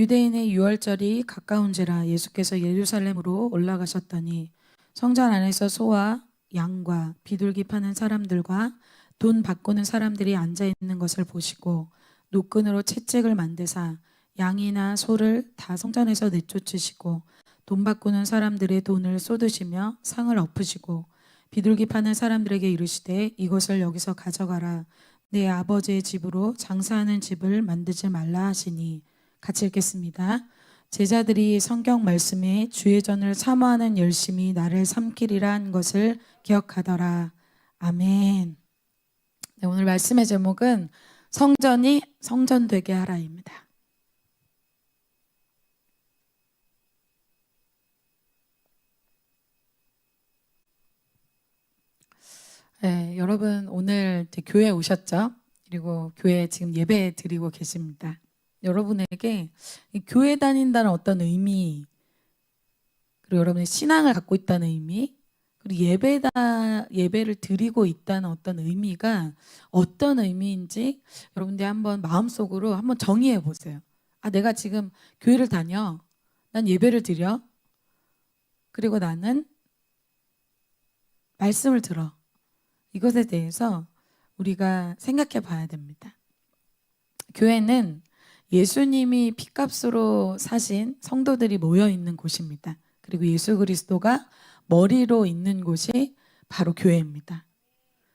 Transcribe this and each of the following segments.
유대인의 유월절이 가까운지라 예수께서 예루살렘으로 올라가셨더니 성전 안에서 소와 양과 비둘기 파는 사람들과 돈 바꾸는 사람들이 앉아 있는 것을 보시고 노끈으로 채찍을 만드사 양이나 소를 다 성전에서 내쫓으시고 돈 바꾸는 사람들의 돈을 쏟으시며 상을 엎으시고 비둘기 파는 사람들에게 이르시되 이것을 여기서 가져가라. 내 아버지의 집으로 장사하는 집을 만들지 말라 하시니. 같이 읽겠습니다. 제자들이 성경 말씀에 주의 전을 사모하는 열심이 나를 삼키리라 한 것을 기억하더라. 아멘. 네, 오늘 말씀의 제목은 성전이 성전되게 하라입니다. 네, 여러분 오늘 교회에 오셨죠? 그리고 교회에 지금 예배 드리고 계십니다. 여러분에게 교회 다닌다는 어떤 의미, 그리고 여러분의 신앙을 갖고 있다는 의미, 그리고 예배를 드리고 있다는 어떤 의미가 어떤 의미인지 여러분들이 한번 마음속으로 한번 정의해 보세요. 아, 내가 지금 교회를 다녀. 난 예배를 드려. 그리고 나는 말씀을 들어. 이것에 대해서 우리가 생각해 봐야 됩니다. 교회는 예수님이 핏값으로 사신 성도들이 모여 있는 곳입니다. 그리고 예수 그리스도가 머리로 있는 곳이 바로 교회입니다.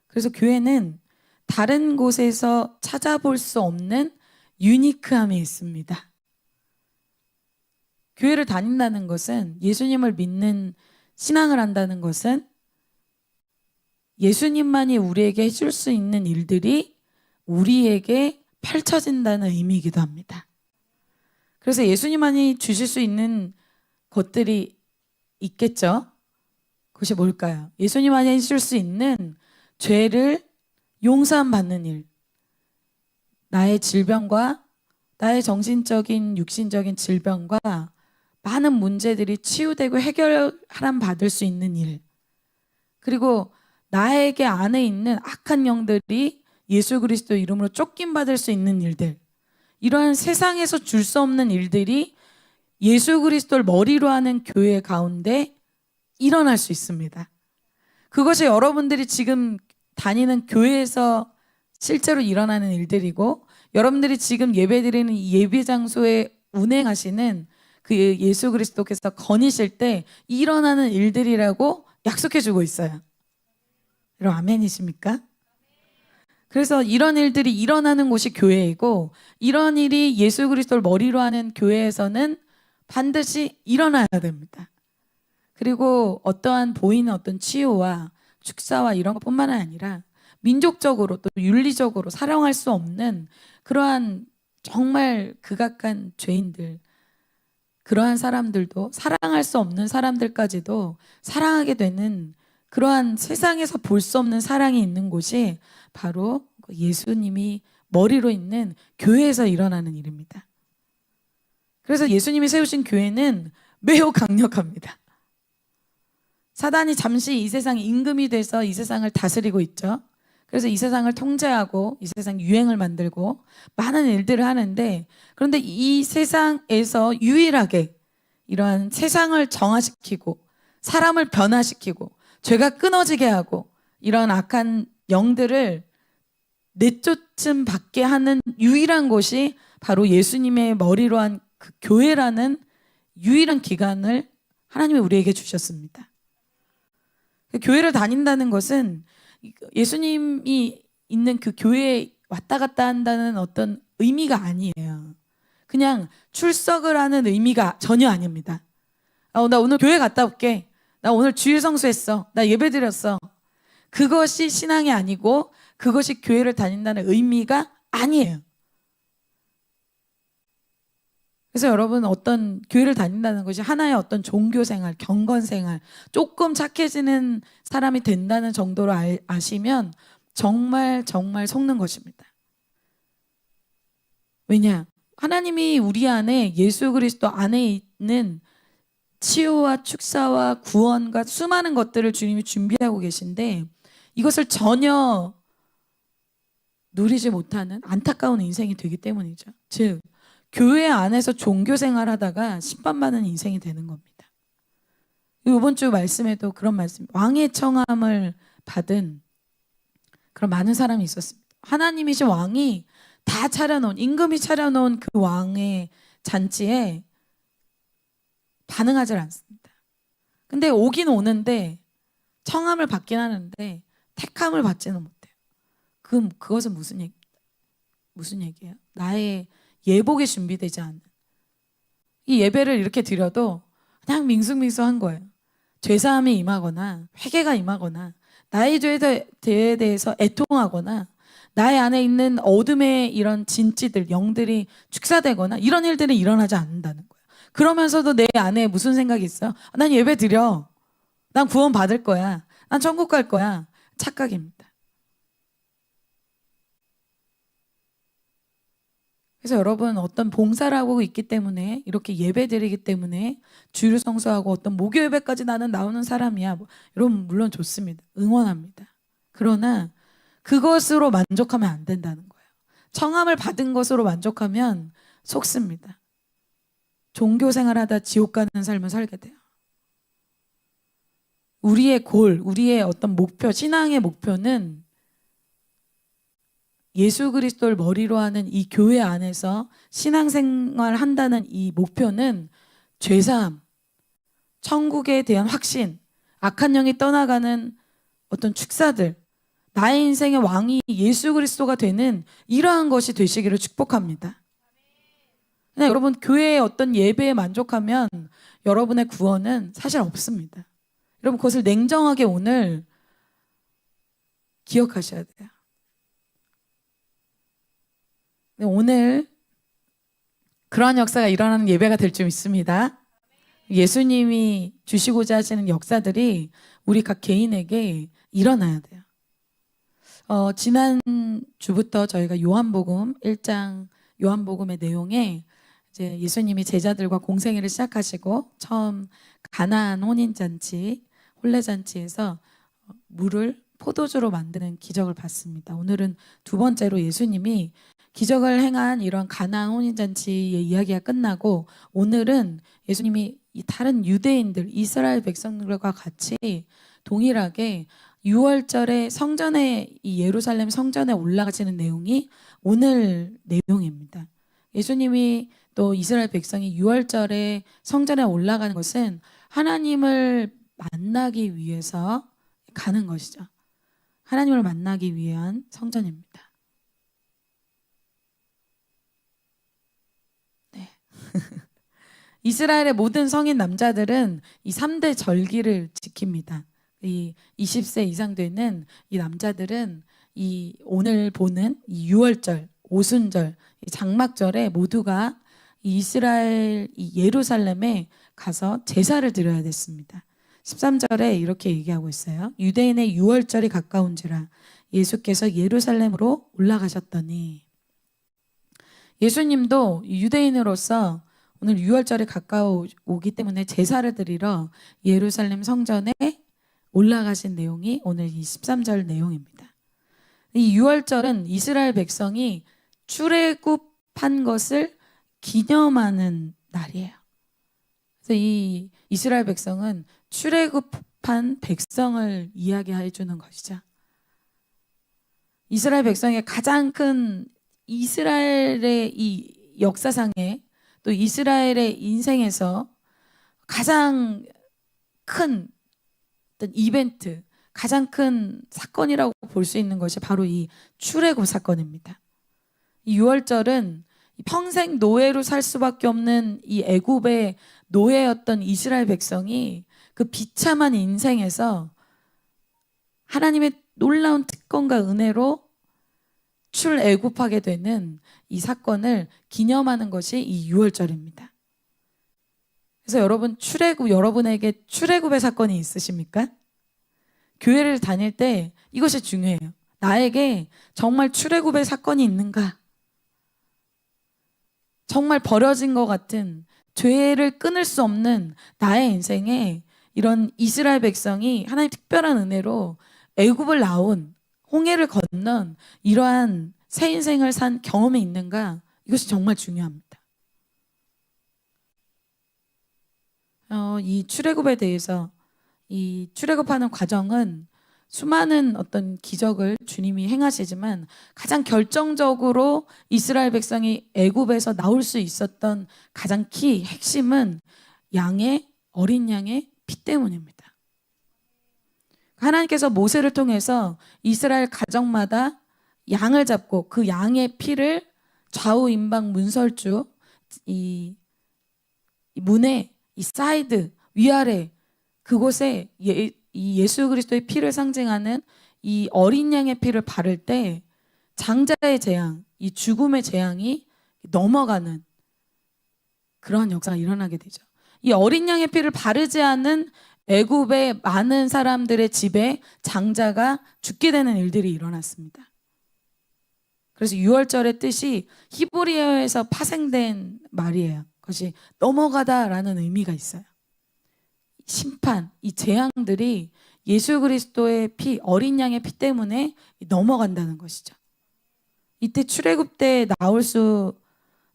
그래서 교회는 다른 곳에서 찾아볼 수 없는 유니크함이 있습니다. 교회를 다닌다는 것은, 예수님을 믿는 신앙을 한다는 것은 예수님만이 우리에게 해줄 수 있는 일들이 우리에게 펼쳐진다는 의미이기도 합니다. 그래서 예수님만이 주실 수 있는 것들이 있겠죠. 그것이 뭘까요? 예수님만이 해줄 수 있는 죄를 용서받는 일, 나의 질병과 나의 정신적인 육신적인 질병과 많은 문제들이 치유되고 해결함 받을 수 있는 일, 그리고 나에게 안에 있는 악한 영들이 예수 그리스도 이름으로 쫓김받을 수 있는 일들, 이러한 세상에서 줄 수 없는 일들이 예수 그리스도를 머리로 하는 교회 가운데 일어날 수 있습니다. 그것이 여러분들이 지금 다니는 교회에서 실제로 일어나는 일들이고, 여러분들이 지금 예배드리는 이 예배 장소에 운행하시는 그 예수 그리스도께서 거니실 때 일어나는 일들이라고 약속해 주고 있어요. 여러분 아멘이십니까? 그래서 이런 일들이 일어나는 곳이 교회이고, 이런 일이 예수 그리스도를 머리로 하는 교회에서는 반드시 일어나야 됩니다. 그리고 어떠한 보이는 어떤 치유와 축사와 이런 것뿐만 아니라 민족적으로 또 윤리적으로 사랑할 수 없는 그러한 정말 극악한 죄인들, 그러한 사람들도, 사랑할 수 없는 사람들까지도 사랑하게 되는 그러한 세상에서 볼 수 없는 사랑이 있는 곳이 바로 예수님이 머리로 있는 교회에서 일어나는 일입니다. 그래서 예수님이 세우신 교회는 매우 강력합니다. 사단이 잠시 이 세상 임금이 돼서 이 세상을 다스리고 있죠. 그래서 이 세상을 통제하고 이 세상 유행을 만들고 많은 일들을 하는데, 그런데 이 세상에서 유일하게 이러한 세상을 정화시키고 사람을 변화시키고 죄가 끊어지게 하고 이런 악한 영들을 내쫓음 받게 하는 유일한 곳이 바로 예수님의 머리로 한 그 교회라는 유일한 기관을 하나님이 우리에게 주셨습니다. 교회를 다닌다는 것은 예수님이 있는 그 교회에 왔다 갔다 한다는 어떤 의미가 아니에요. 그냥 출석을 하는 의미가 전혀 아닙니다. 나 오늘 교회 갔다 올게. 나 오늘 주일 성수했어. 나 예배 드렸어. 그것이 신앙이 아니고 그것이 교회를 다닌다는 의미가 아니에요. 그래서 여러분, 어떤 교회를 다닌다는 것이 하나의 어떤 종교 생활, 경건 생활, 조금 착해지는 사람이 된다는 정도로 아시면 정말 정말 속는 것입니다. 왜냐? 하나님이 우리 안에, 예수 그리스도 안에 있는 치유와 축사와 구원과 수많은 것들을 주님이 준비하고 계신데, 이것을 전혀 누리지 못하는 안타까운 인생이 되기 때문이죠. 즉 교회 안에서 종교 생활하다가 심판받는 인생이 되는 겁니다. 이번 주 말씀에도 그런 말씀, 왕의 청함을 받은 그런 많은 사람이 있었습니다. 하나님이신 왕이 다 차려놓은, 임금이 차려놓은 그 왕의 잔치에 반응하지 않습니다. 근데 오긴 오는데 청함을 받긴 하는데 택함을 받지는 못해요. 그것은 무슨 얘기예요? 나의 예복이 준비되지 않는, 이 예배를 이렇게 드려도 그냥 밍숭밍숭한 거예요. 죄사함이 임하거나 회개가 임하거나 나의 죄에 대해서 애통하거나 나의 안에 있는 어둠의 이런 진지들, 영들이 축사되거나 이런 일들이 일어나지 않는다는 거예요. 그러면서도 내 안에 무슨 생각이 있어요? 난 예배 드려. 난 구원 받을 거야. 난 천국 갈 거야. 착각입니다. 그래서 여러분, 어떤 봉사를 하고 있기 때문에, 이렇게 예배 드리기 때문에 주일 성수하고 어떤 목요 예배까지 나는 나오는 사람이야, 여러분 물론 좋습니다. 응원합니다. 그러나 그것으로 만족하면 안 된다는 거예요. 청함을 받은 것으로 만족하면 속습니다. 종교 생활하다 지옥 가는 삶을 살게 돼요. 우리의 우리의 어떤 목표, 신앙의 목표는 예수 그리스도를 머리로 하는 이 교회 안에서 신앙생활 한다는 이 목표는 죄사함, 천국에 대한 확신, 악한 영이 떠나가는 어떤 축사들, 나의 인생의 왕이 예수 그리스도가 되는 이러한 것이 되시기를 축복합니다. 여러분, 교회의 어떤 예배에 만족하면 여러분의 구원은 사실 없습니다. 여러분, 그것을 냉정하게 오늘 기억하셔야 돼요. 오늘 그러한 역사가 일어나는 예배가 될 줄 믿습니다. 예수님이 주시고자 하시는 역사들이 우리 각 개인에게 일어나야 돼요. 지난 주부터 저희가 요한복음 1장 요한복음의 내용에 이제 예수님이 제자들과 공생애를 시작하시고 처음 가나안 혼인잔치, 혼례잔치에서 물을 포도주로 만드는 기적을 봤습니다. 오늘은 두 번째로 예수님이 기적을 행한 이런 가나안 혼인잔치의 이야기가 끝나고, 오늘은 예수님이 이 다른 유대인들, 이스라엘 백성들과 같이 동일하게 6월절에 성전에, 이 예루살렘 성전에 올라가시는 내용이 오늘 내용입니다. 예수님이 또 이스라엘 백성이 6월절에 성전에 올라가는 것은 하나님을 만나기 위해서 가는 것이죠. 하나님을 만나기 위한 성전입니다. 네. 이스라엘의 모든 성인 남자들은 이 3대 절기를 지킵니다. 이 20세 이상 되는 이 남자들은 이 오늘 보는 이 6월절, 오순절, 이 장막절에 모두가 이 이스라엘 이 예루살렘에 가서 제사를 드려야 됐습니다. 13절에 이렇게 얘기하고 있어요. 유대인의 6월절이 가까운지라 예수께서 예루살렘으로 올라가셨더니, 예수님도 유대인으로서 오늘 6월절이 가까우기 때문에 제사를 드리러 예루살렘 성전에 올라가신 내용이 오늘 이 13절 내용입니다. 이 6월절은 이스라엘 백성이 출애굽한 것을 기념하는 날이에요. 그래서 이 이스라엘 백성은 출애굽한 백성을 이야기해 주는 것이죠. 이스라엘 백성의 가장 큰, 이스라엘의 이 역사상에 또 이스라엘의 인생에서 가장 큰 어떤 이벤트, 가장 큰 사건이라고 볼 수 있는 것이 바로 이 출애굽 사건입니다. 이 6월절은 평생 노예로 살 수밖에 없는 이 애굽의 노예였던 이스라엘 백성이 그 비참한 인생에서 하나님의 놀라운 특권과 은혜로 출애굽하게 되는 이 사건을 기념하는 것이 이 6월절입니다. 그래서 여러분, 여러분에게 출애굽의 사건이 있으십니까? 교회를 다닐 때 이것이 중요해요. 나에게 정말 출애굽의 사건이 있는가? 정말 버려진 것 같은, 죄를 끊을 수 없는 나의 인생에 이런 이스라엘 백성이 하나님의 특별한 은혜로 애굽을 나온, 홍해를 건넌 이러한 새 인생을 산 경험이 있는가? 이것이 정말 중요합니다. 이 출애굽에 대해서 이 출애굽하는 과정은 수많은 어떤 기적을 주님이 행하시지만 가장 결정적으로 이스라엘 백성이 애굽에서 나올 수 있었던 가장 핵심은 어린 양의 피 때문입니다. 하나님께서 모세를 통해서 이스라엘 가정마다 양을 잡고 그 양의 피를 좌우 임방 문설주 이 문의 이 사이드 위아래 그곳에 이 예수 그리스도의 피를 상징하는 이 어린 양의 피를 바를 때 장자의 재앙, 이 죽음의 재앙이 넘어가는 그러한 역사가 일어나게 되죠. 이 어린 양의 피를 바르지 않은 애굽의 많은 사람들의 집에 장자가 죽게 되는 일들이 일어났습니다. 그래서 유월절의 뜻이 히브리어에서 파생된 말이에요. 그것이 넘어가다라는 의미가 있어요. 심판, 이 재앙들이 예수 그리스도의 피, 어린 양의 피 때문에 넘어간다는 것이죠. 이때 출애굽 때 나올 수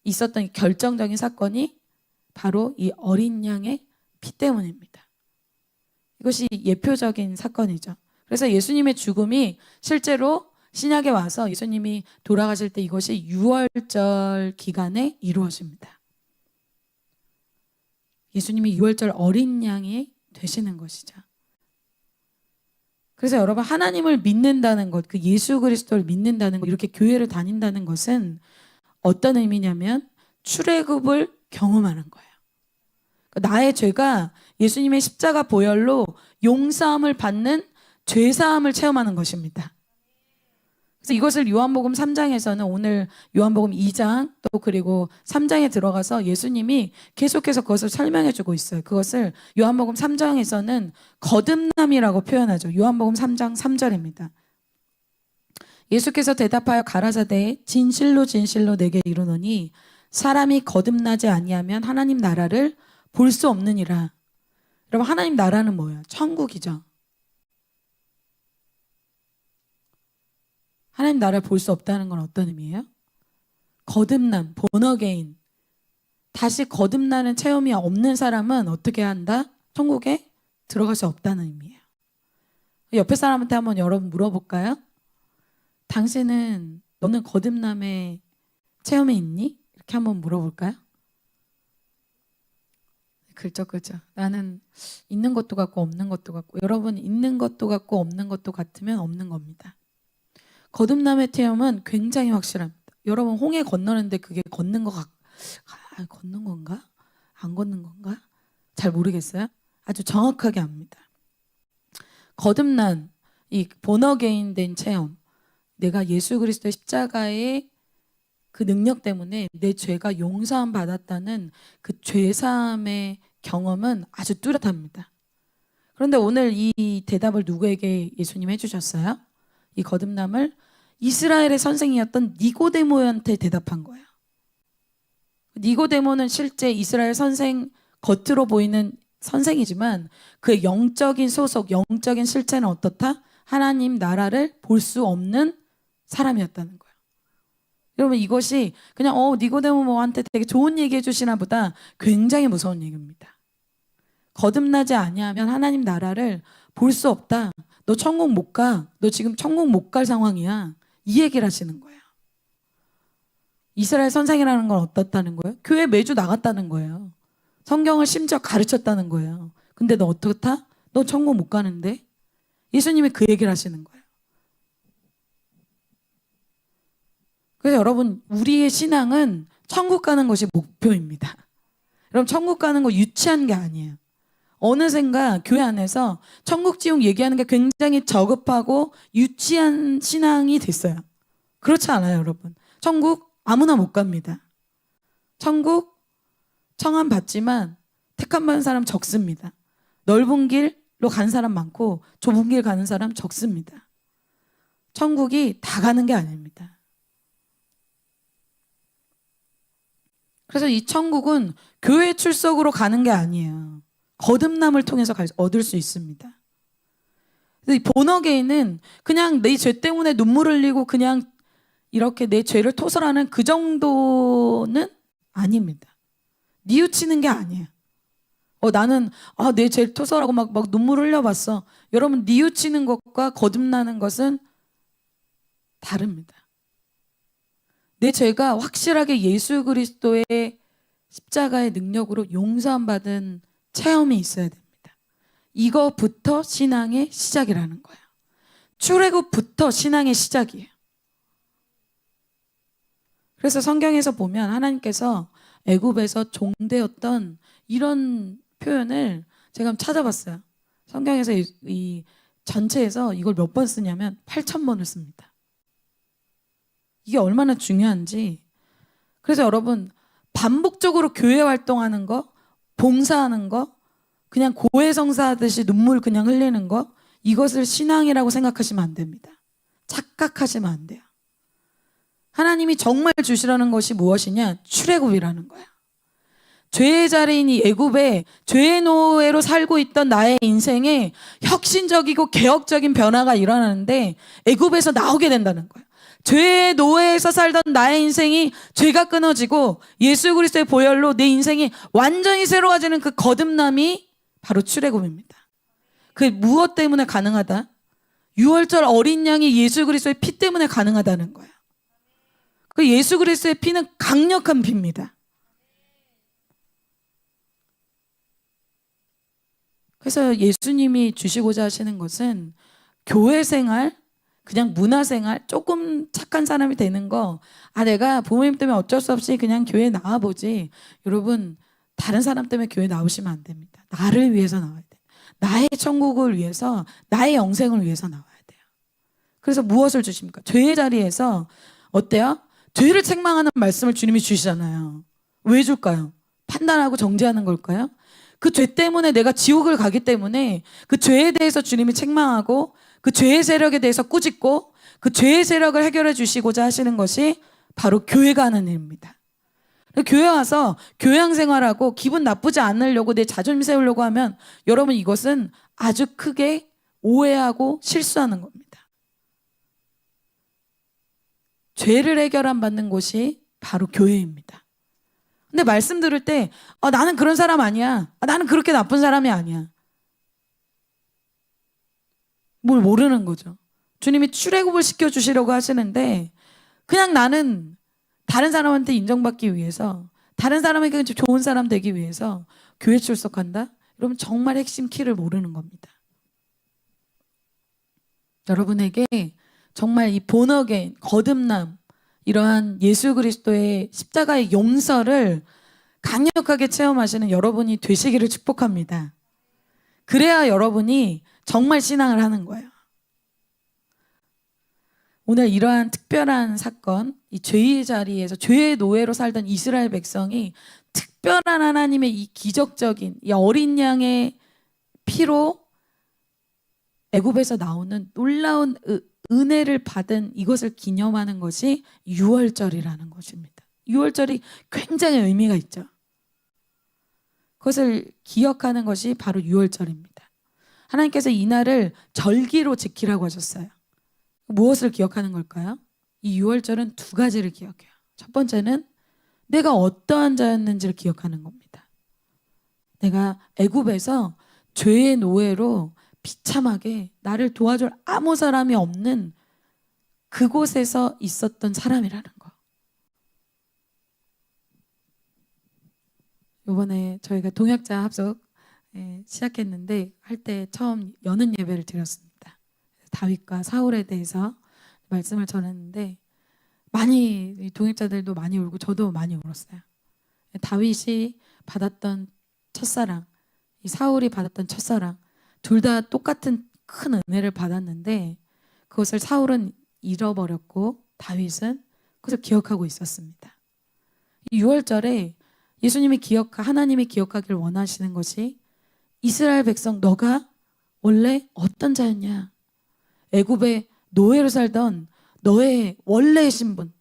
있었던 결정적인 사건이 바로 이 어린 양의 피 때문입니다. 이것이 예표적인 사건이죠. 그래서 예수님의 죽음이 실제로 신약에 와서 예수님이 돌아가실 때 이것이 유월절 기간에 이루어집니다. 예수님이 유월절 어린 양이 되시는 것이죠. 그래서 여러분 하나님을 믿는다는 것, 그 예수 그리스도를 믿는다는 것, 이렇게 교회를 다닌다는 것은 어떤 의미냐면 출애굽을 경험하는 거예요. 나의 죄가 예수님의 십자가 보혈로 용서함을 받는 죄사함을 체험하는 것입니다. 그래서 이것을 요한복음 3장에서는 오늘 요한복음 2장 또 그리고 3장에 들어가서 예수님이 계속해서 그것을 설명해 주고 있어요. 그것을 요한복음 3장에서는 거듭남이라고 표현하죠. 요한복음 3장 3절입니다. 예수께서 대답하여 가라사대 진실로 진실로 내게 이르노니 사람이 거듭나지 아니하면 하나님 나라를 볼 수 없느니라. 여러분 하나님 나라는 뭐예요? 천국이죠. 하나님 나라를 볼 수 없다는 건 어떤 의미예요? 거듭남, 본어게인. 다시 거듭나는 체험이 없는 사람은 어떻게 한다? 천국에 들어갈 수 없다는 의미예요. 옆에 사람한테 한번 여러분 물어볼까요? 너는 거듭남의 체험이 있니? 이렇게 한번 물어볼까요? 그렇죠. 나는 있는 것도 같고 없는 것도 같고, 여러분 있는 것도 같고 없는 것도 같으면 없는 겁니다. 거듭남의 체험은 굉장히 확실합니다. 여러분 홍해 건너는데 그게 걷는 건가? 안 걷는 건가? 잘 모르겠어요. 아주 정확하게 압니다. 거듭난 이 본어게인 된 체험, 내가 예수 그리스도의 십자가의 그 능력 때문에 내 죄가 용서함 받았다는 그 죄사함의 경험은 아주 뚜렷합니다. 그런데 오늘 이 대답을 누구에게 예수님 해주셨어요? 이 거듭남을 이스라엘의 선생이었던 니고데모한테 대답한 거예요. 니고데모는 실제 이스라엘 선생, 겉으로 보이는 선생이지만 그의 영적인 소속, 영적인 실체는 어떻다? 하나님 나라를 볼 수 없는 사람이었다는 거예요. 여러분 이것이 그냥 니고데모한테 되게 좋은 얘기 해주시나 보다 굉장히 무서운 얘기입니다. 거듭나지 아니하면 하나님 나라를 볼 수 없다. 너 천국 못 가. 너 지금 천국 못 갈 상황이야. 이 얘기를 하시는 거예요. 이스라엘 선생이라는 건 어떻다는 거예요? 교회 매주 나갔다는 거예요. 성경을 심지어 가르쳤다는 거예요. 근데 너 어떻다? 너 천국 못 가는데? 예수님이 그 얘기를 하시는 거예요. 그래서 여러분 우리의 신앙은 천국 가는 것이 목표입니다. 여러분 천국 가는 거 유치한 게 아니에요. 어느샌가 교회 안에서 천국 지옥 얘기하는 게 굉장히 저급하고 유치한 신앙이 됐어요. 그렇지 않아요, 여러분. 천국 아무나 못 갑니다. 천국 청함 받지만 택함 받은 사람 적습니다. 넓은 길로 간 사람 많고 좁은 길 가는 사람 적습니다. 천국이 다 가는 게 아닙니다. 그래서 이 천국은 교회 출석으로 가는 게 아니에요. 거듭남을 통해서 얻을 수 있습니다. 이 본어게인은 그냥 내 죄 때문에 눈물 흘리고 그냥 이렇게 내 죄를 토설하는 그 정도는 아닙니다. 뉘우치는 게 아니에요. 나는 내 죄 토설하고 막 눈물 흘려봤어. 여러분, 뉘우치는 것과 거듭나는 것은 다릅니다. 내 죄가 확실하게 예수 그리스도의 십자가의 능력으로 용서함 받은 체험이 있어야 됩니다. 이거부터 신앙의 시작이라는 거예요. 출애굽부터 신앙의 시작이에요. 그래서 성경에서 보면 하나님께서 애굽에서 종되었던 이런 표현을 제가 한번 찾아봤어요. 성경에서 이 전체에서 이걸 몇 번 쓰냐면 8,000번을 씁니다. 이게 얼마나 중요한지. 그래서 여러분, 반복적으로 교회 활동하는 거, 봉사하는 거, 그냥 고해성사하듯이 눈물 그냥 흘리는 거, 이것을 신앙이라고 생각하시면 안 됩니다. 착각하시면 안 돼요. 하나님이 정말 주시려는 것이 무엇이냐? 출애굽이라는 거야. 죄의 자리인 이 애굽에 죄의 노예로 살고 있던 나의 인생에 혁신적이고 개혁적인 변화가 일어나는데 애굽에서 나오게 된다는 거야. 죄의 노예에서 살던 나의 인생이 죄가 끊어지고 예수 그리스도의 보혈로 내 인생이 완전히 새로워지는 그 거듭남이 바로 출애굽입니다. 그게 무엇 때문에 가능하다? 유월절 어린 양이 예수 그리스도의 피 때문에 가능하다는 거야. 그 예수 그리스도의 피는 강력한 피입니다. 그래서 예수님이 주시고자 하시는 것은 교회 생활, 그냥 문화 생활, 조금 착한 사람이 되는 거, 내가 부모님 때문에 어쩔 수 없이 그냥 교회 나와보지. 여러분, 다른 사람 때문에 교회 나오시면 안 됩니다. 나를 위해서 나와야 돼요. 나의 천국을 위해서, 나의 영생을 위해서 나와야 돼요. 그래서 무엇을 주십니까? 죄의 자리에서 어때요? 죄를 책망하는 말씀을 주님이 주시잖아요. 왜 줄까요? 판단하고 정죄하는 걸까요? 그 죄 때문에 내가 지옥을 가기 때문에 그 죄에 대해서 주님이 책망하고 그 죄의 세력에 대해서 꾸짖고 그 죄의 세력을 해결해 주시고자 하시는 것이 바로 교회가 하는 일입니다. 교회 와서 교양 생활하고 기분 나쁘지 않으려고 내 자존심 세우려고 하면 여러분, 이것은 아주 크게 오해하고 실수하는 겁니다. 죄를 해결함 받는 곳이 바로 교회입니다. 근데 말씀 들을 때 나는 그런 사람 아니야. 나는 그렇게 나쁜 사람이 아니야. 뭘 모르는 거죠. 주님이 출애굽을 시켜주시려고 하시는데 그냥 나는 다른 사람한테 인정받기 위해서, 다른 사람에게 좋은 사람 되기 위해서 교회 출석한다? 여러분, 정말 핵심 키를 모르는 겁니다. 여러분에게 정말 이 본어게인, 거듭남, 이러한 예수 그리스도의 십자가의 용서를 강력하게 체험하시는 여러분이 되시기를 축복합니다. 그래야 여러분이 정말 신앙을 하는 거예요. 오늘 이러한 특별한 사건, 이 죄의 자리에서 죄의 노예로 살던 이스라엘 백성이 특별한 하나님의 이 기적적인 이 어린 양의 피로 애굽에서 나오는 놀라운 은혜를 받은 이것을 기념하는 것이 유월절이라는 것입니다. 유월절이 굉장히 의미가 있죠. 그것을 기억하는 것이 바로 유월절입니다. 하나님께서 이 날을 절기로 지키라고 하셨어요. 무엇을 기억하는 걸까요? 이 유월절은 두 가지를 기억해요. 첫 번째는 내가 어떠한 자였는지를 기억하는 겁니다. 내가 애굽에서 죄의 노예로 비참하게 나를 도와줄 아무 사람이 없는 그곳에서 있었던 사람이라는 거. 이번에 저희가 동역자 합석 시작했는데 할 때 처음 여는 예배를 드렸습니다. 다윗과 사울에 대해서 말씀을 전했는데 많이 동역자들도 많이 울고 저도 많이 울었어요. 다윗이 받았던 첫사랑, 이 사울이 받았던 첫사랑, 둘 다 똑같은 큰 은혜를 받았는데 그것을 사울은 잃어버렸고 다윗은 그것을 기억하고 있었습니다. 이 6월절에 예수님이 하나님이 기억하길 원하시는 것이 이스라엘 백성, 너가 원래 어떤 자였냐? 애굽의 노예로 살던 너의 원래의 신분,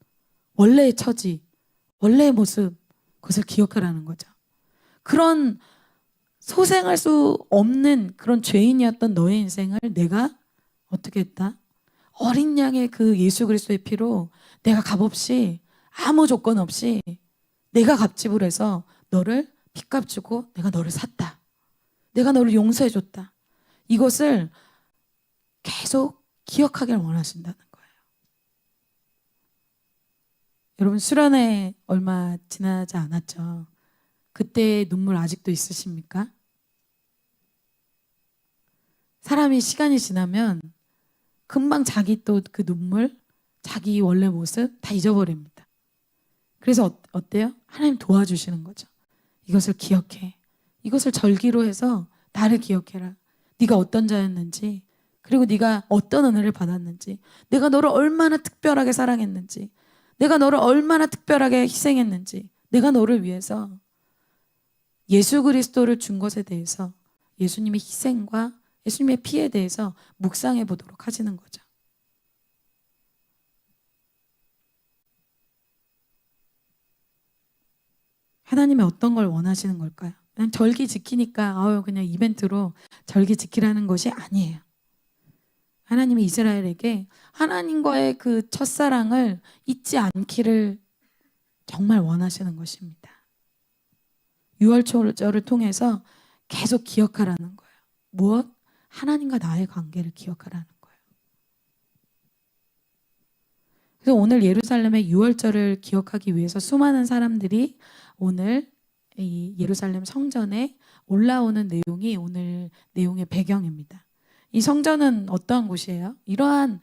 원래의 처지, 원래의 모습, 그것을 기억하라는 거죠. 그런 소생할 수 없는 그런 죄인이었던 너의 인생을 내가 어떻게 했다? 어린 양의 그 예수 그리스도의 피로 내가 값없이, 아무 조건 없이 내가 값지불해서 너를 핏값 주고 내가 너를 샀다. 내가 너를 용서해줬다. 이것을 계속 기억하길 원하신다는 거예요. 여러분 수련회 얼마 지나지 않았죠? 그때의 눈물 아직도 있으십니까? 사람이 시간이 지나면 금방 자기 또 그 눈물, 자기 원래 모습 다 잊어버립니다. 그래서 어때요? 하나님 도와주시는 거죠. 이것을 기억해. 이것을 절기로 해서 나를 기억해라. 네가 어떤 자였는지, 그리고 네가 어떤 은혜를 받았는지, 내가 너를 얼마나 특별하게 사랑했는지, 내가 너를 얼마나 특별하게 희생했는지, 내가 너를 위해서 예수 그리스도를 준 것에 대해서, 예수님의 희생과 예수님의 피에 대해서 묵상해 보도록 하시는 거죠. 하나님이 어떤 걸 원하시는 걸까요? 그냥 절기 지키니까 그냥 이벤트로 절기 지키라는 것이 아니에요. 하나님이 이스라엘에게 하나님과의 그 첫사랑을 잊지 않기를 정말 원하시는 것입니다. 유월절을 통해서 계속 기억하라는 거예요. 무엇? 하나님과 나의 관계를 기억하라는 거예요. 그래서 오늘 예루살렘의 유월절을 기억하기 위해서 수많은 사람들이 오늘 이 예루살렘 성전에 올라오는 내용이 오늘 내용의 배경입니다. 이 성전은 어떠한 곳이에요? 이러한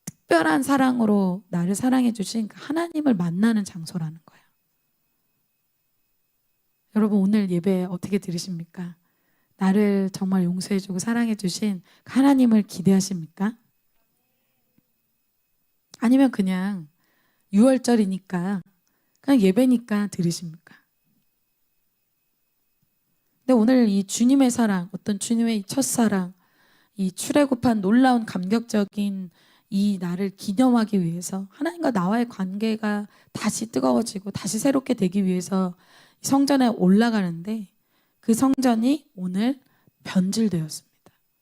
특별한 사랑으로 나를 사랑해 주신 하나님을 만나는 장소라는 거예요. 여러분 오늘 예배 어떻게 들으십니까? 나를 정말 용서해 주고 사랑해 주신 하나님을 기대하십니까? 아니면 그냥 6월절이니까 그냥 예배니까 들으십니까? 근데 오늘 이 주님의 사랑, 어떤 주님의 첫사랑, 이 출애굽한 놀라운 감격적인 이 날을 기념하기 위해서 하나님과 나와의 관계가 다시 뜨거워지고 다시 새롭게 되기 위해서 성전에 올라가는데 그 성전이 오늘 변질되었습니다.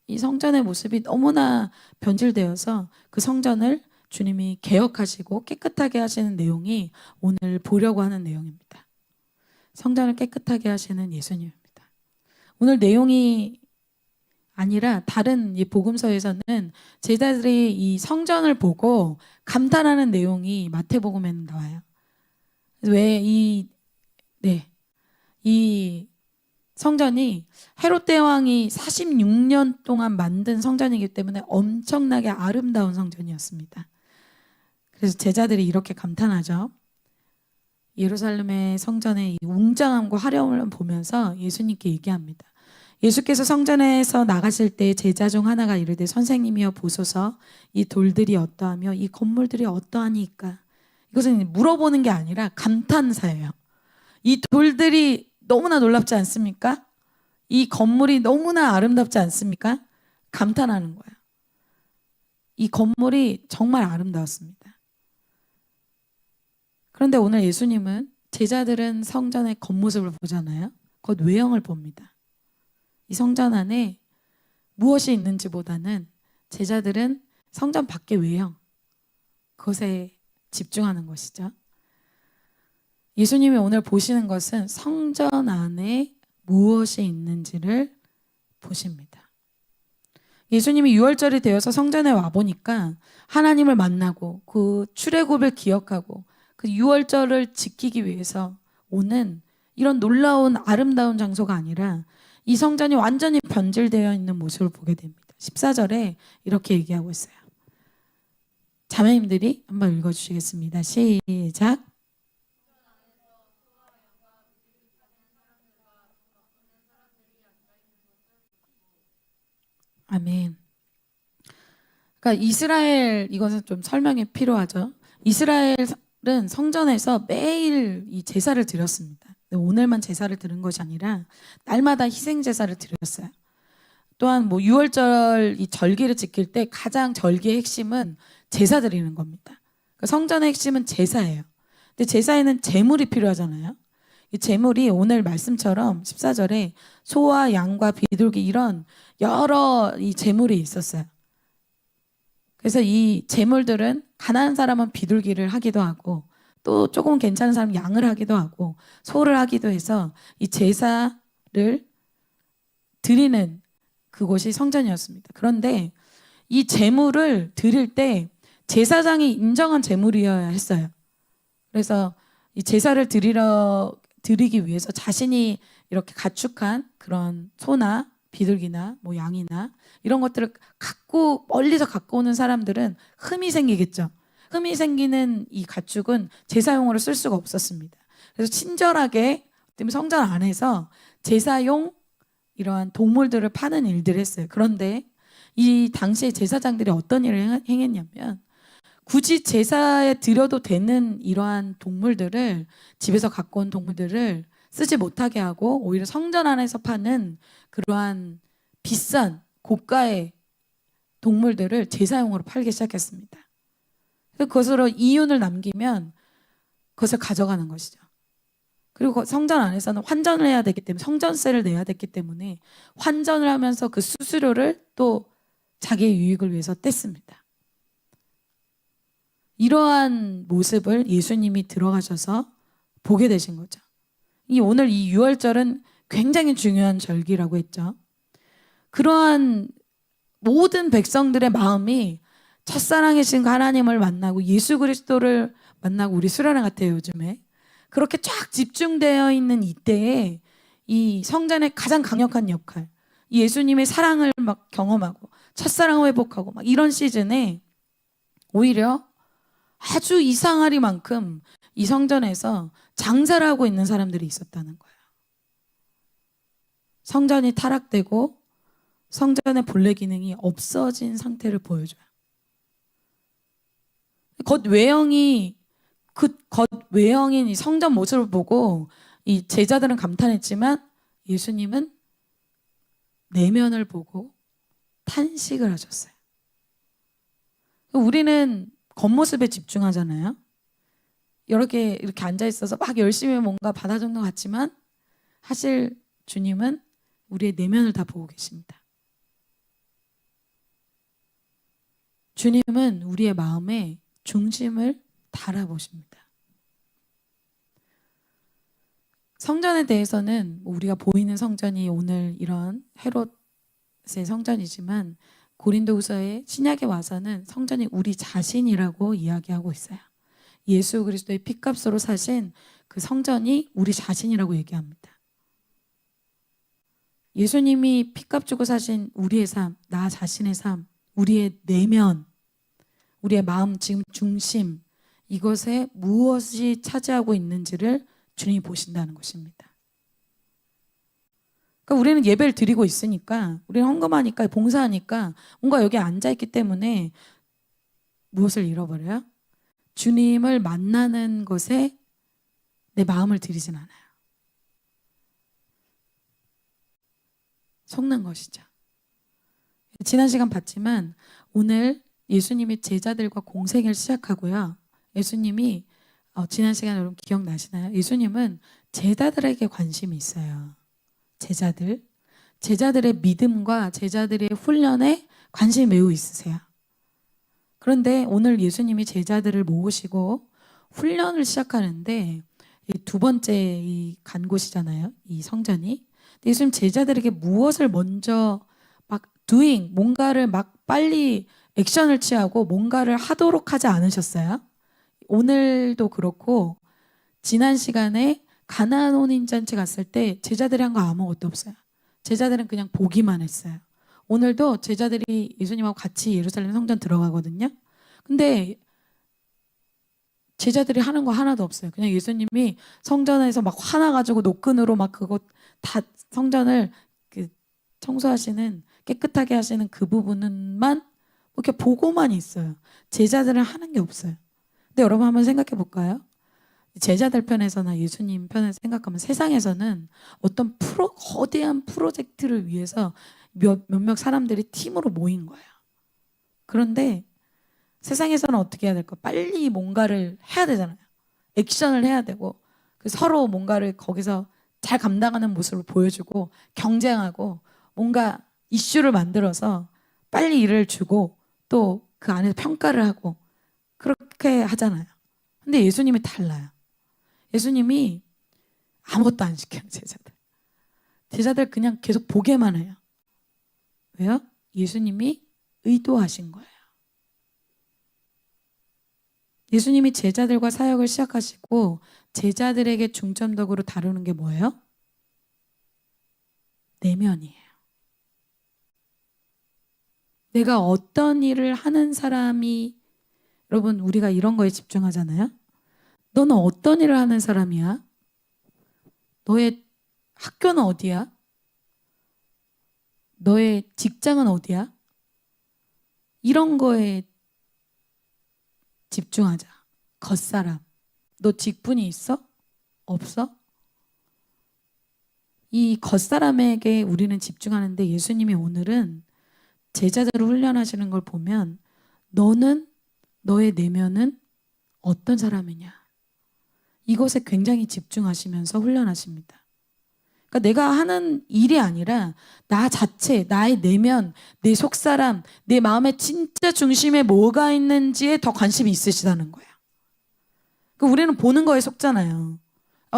이 성전의 모습이 너무나 변질되어서 그 성전을 주님이 개혁하시고 깨끗하게 하시는 내용이 오늘 보려고 하는 내용입니다. 성전을 깨끗하게 하시는 예수님입니다. 오늘 내용이 아니라 다른 이 복음서에서는 제자들이 이 성전을 보고 감탄하는 내용이 마태복음에는 나와요. 왜 이 성전이 헤롯 대왕이 46년 동안 만든 성전이기 때문에 엄청나게 아름다운 성전이었습니다. 그래서 제자들이 이렇게 감탄하죠. 예루살렘의 성전의 이 웅장함과 화려함을 보면서 예수님께 얘기합니다. 예수께서 성전에서 나가실 때 제자 중 하나가 이르되 선생님이여 보소서 이 돌들이 어떠하며 이 건물들이 어떠하니까. 이것은 물어보는 게 아니라 감탄사예요. 이 돌들이 너무나 놀랍지 않습니까? 이 건물이 너무나 아름답지 않습니까? 감탄하는 거예요. 이 건물이 정말 아름다웠습니다. 그런데 오늘 예수님은 제자들은 성전의 겉모습을 보잖아요. 겉 외형을 봅니다. 이 성전 안에 무엇이 있는지보다는 제자들은 성전 밖의 외형, 그것에 집중하는 것이죠. 예수님이 오늘 보시는 것은 성전 안에 무엇이 있는지를 보십니다. 예수님이 6월절이 되어서 성전에 와보니까 하나님을 만나고 그 출애굽을 기억하고 그 6월절을 지키기 위해서 오는 이런 놀라운 아름다운 장소가 아니라 이 성전이 완전히 변질되어 있는 모습을 보게 됩니다. 14절에 이렇게 얘기하고 있어요. 자매님들이 한번 읽어주시겠습니다. 시작. 아멘. 그러니까 이스라엘, 이것은 좀 설명이 필요하죠. 이스라엘은 성전에서 매일 이 제사를 드렸습니다. 오늘만 제사를 드린 것이 아니라 날마다 희생 제사를 드렸어요. 또한 6월절 이 절기를 지킬 때 가장 절기의 핵심은 제사 드리는 겁니다. 그러니까 성전의 핵심은 제사예요. 근데 제사에는 제물이 필요하잖아요. 이 제물이 오늘 말씀처럼 14절에 소와 양과 비둘기 이런 여러 이 제물이 있었어요. 그래서 이 제물들은 가난한 사람은 비둘기를 하기도 하고 또 조금 괜찮은 사람은 양을 하기도 하고 소를 하기도 해서 이 제사를 드리는 그곳이 성전이었습니다. 그런데 이 제물을 드릴 때 제사장이 인정한 제물이어야 했어요. 그래서 이 제사를 드리기 위해서 자신이 이렇게 가축한 그런 소나 비둘기나 뭐 양이나 이런 것들을 멀리서 갖고 오는 사람들은 흠이 생기겠죠. 흠이 생기는 이 가축은 제사용으로 쓸 수가 없었습니다. 그래서 친절하게 성전 안에서 제사용 이러한 동물들을 파는 일들을 했어요. 그런데 이 당시에 제사장들이 어떤 일을 행했냐면 굳이 제사에 드려도 되는 이러한 동물들을 집에서 갖고 온 동물들을 쓰지 못하게 하고 오히려 성전 안에서 파는 그러한 비싼 고가의 동물들을 제사용으로 팔기 시작했습니다. 그래서 그것으로 이윤을 남기면 그것을 가져가는 것이죠. 그리고 성전 안에서는 환전을 해야 되기 때문에 성전세를 내야 됐기 때문에 환전을 하면서 그 수수료를 또 자기의 유익을 위해서 뗐습니다. 이러한 모습을 예수님이 들어가셔서 보게 되신 거죠. 오늘 이 유월절은 굉장히 중요한 절기라고 했죠. 그러한 모든 백성들의 마음이 첫사랑이신 하나님을 만나고 예수 그리스도를 만나고 우리 수련회 같아요 요즘에. 그렇게 쫙 집중되어 있는 이때에 이 성전의 가장 강력한 역할, 예수님의 사랑을 막 경험하고 첫사랑을 회복하고 막 이런 시즌에 오히려 아주 이상하리만큼 이 성전에서 장사를 하고 있는 사람들이 있었다는 거예요. 성전이 타락되고 성전의 본래 기능이 없어진 상태를 보여줘요. 겉외형인 이 성전 모습을 보고 이 제자들은 감탄했지만 예수님은 내면을 보고 탄식을 하셨어요. 우리는 겉모습에 집중하잖아요. 이렇게 앉아 있어서 막 열심히 뭔가 받아 적는 것 같지만 사실 주님은 우리의 내면을 다 보고 계십니다. 주님은 우리의 마음의 중심을 달아보십니다. 성전에 대해서는 우리가 보이는 성전이 오늘 이런 헤롯의 성전이지만 고린도후서의 신약에 와서는 성전이 우리 자신이라고 이야기하고 있어요. 예수 그리스도의 피값으로 사신 그 성전이 우리 자신이라고 얘기합니다. 예수님이 피값 주고 사신 우리의 삶, 나 자신의 삶, 우리의 내면, 우리의 마음 지금 중심, 이것에 무엇이 차지하고 있는지를 주님이 보신다는 것입니다. 그러니까 우리는 예배를 드리고 있으니까, 우리는 헌금하니까, 봉사하니까 뭔가 여기 앉아있기 때문에 무엇을 잃어버려요? 주님을 만나는 것에 내 마음을 들이진 않아요. 속는 것이죠. 지난 시간 봤지만 오늘 예수님이 제자들과 공생을 시작하고요. 예수님이 지난 시간 여러분 기억나시나요? 예수님은 제자들에게 관심이 있어요. 제자들의 믿음과 제자들의 훈련에 관심이 매우 있으세요. 그런데 오늘 예수님이 제자들을 모으시고 훈련을 시작하는데 두 번째 간 곳이잖아요. 이 성전이. 예수님 제자들에게 무엇을 먼저 막 뭔가를 막 빨리 액션을 취하고 뭔가를 하도록 하지 않으셨어요. 오늘도 그렇고 지난 시간에 가나안 혼인잔치 갔을 때 제자들이 한 거 아무것도 없어요. 제자들은 그냥 보기만 했어요. 오늘도 제자들이 예수님하고 같이 예루살렘 성전 들어가거든요. 근데 제자들이 하는 거 하나도 없어요. 그냥 예수님이 성전에서 막 화나가지고 노끈으로 막 그거 다 성전을 청소하시는, 깨끗하게 하시는 그 부분만 이렇게 보고만 있어요. 제자들은 하는 게 없어요. 근데 여러분 한번 생각해 볼까요? 제자들 편에서나 예수님 편에서 생각하면 세상에서는 어떤 거대한 프로젝트를 위해서 몇몇 사람들이 팀으로 모인 거예요. 그런데 세상에서는 어떻게 해야 될까? 빨리 뭔가를 해야 되잖아요. 액션을 해야 되고 서로 뭔가를 거기서 잘 감당하는 모습을 보여주고 경쟁하고 뭔가 이슈를 만들어서 빨리 일을 주고 또 그 안에서 평가를 하고 그렇게 하잖아요. 근데 예수님이 달라요. 예수님이 아무것도 안 시켜요. 제자들 그냥 계속 보게만 해요. 왜요? 예수님이 의도하신 거예요. 예수님이 제자들과 사역을 시작하시고 제자들에게 중점적으로 다루는 게 뭐예요? 내면이에요. 내가 어떤 일을 하는 사람이, 여러분 우리가 이런 거에 집중하잖아요. 너는 어떤 일을 하는 사람이야? 너의 학교는 어디야? 너의 직장은 어디야? 이런 거에 집중하자. 겉사람. 너 직분이 있어? 없어? 이 겉사람에게 우리는 집중하는데 예수님이 오늘은 제자들을 훈련하시는 걸 보면 너는, 너의 내면은 어떤 사람이냐, 이것에 굉장히 집중하시면서 훈련하십니다. 그러니까 내가 하는 일이 아니라 나 자체, 나의 내면, 내 속사람, 내 마음의 진짜 중심에 뭐가 있는지에 더 관심이 있으시다는 거예요. 그러니까 우리는 보는 거에 속잖아요.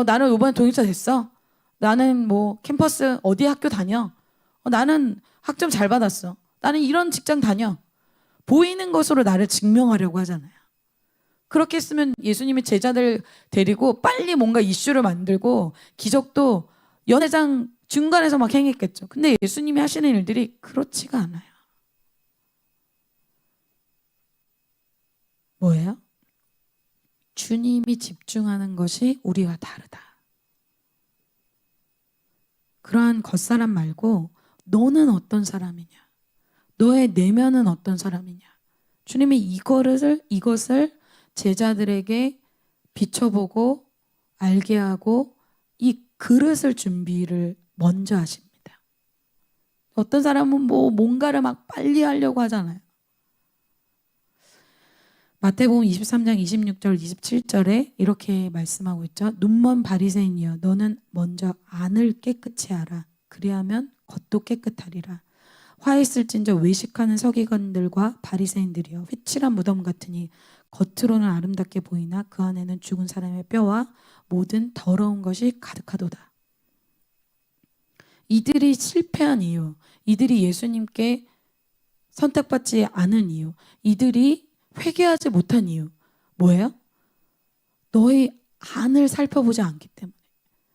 나는 이번에 동역자 됐어. 나는 뭐 캠퍼스 어디 학교 다녀. 나는 학점 잘 받았어. 나는 이런 직장 다녀. 보이는 것으로 나를 증명하려고 하잖아요. 그렇게 했으면 예수님이 제자들 데리고 빨리 뭔가 이슈를 만들고 기적도 연회장 중간에서 막 행했겠죠. 근데 예수님이 하시는 일들이 그렇지가 않아요. 뭐예요? 주님이 집중하는 것이 우리와 다르다. 그러한 겉사람 말고 너는 어떤 사람이냐, 너의 내면은 어떤 사람이냐, 주님이 이것을 제자들에게 비춰보고 알게 하고 이 그릇을 준비를 먼저 하십니다. 어떤 사람은 뭔가를 막 빨리 하려고 하잖아요. 마태복음 23장 26절 27절에 이렇게 말씀하고 있죠. 눈먼 바리새인이여, 너는 먼저 안을 깨끗이 하라. 그리하면 겉도 깨끗하리라. 화 있을진저 외식하는 서기관들과 바리새인들이여, 회칠한 무덤 같으니 겉으로는 아름답게 보이나 그 안에는 죽은 사람의 뼈와 모든 더러운 것이 가득하도다. 이들이 실패한 이유, 이들이 예수님께 선택받지 않은 이유, 이들이 회개하지 못한 이유 뭐예요? 너의 안을 살펴보지 않기 때문에.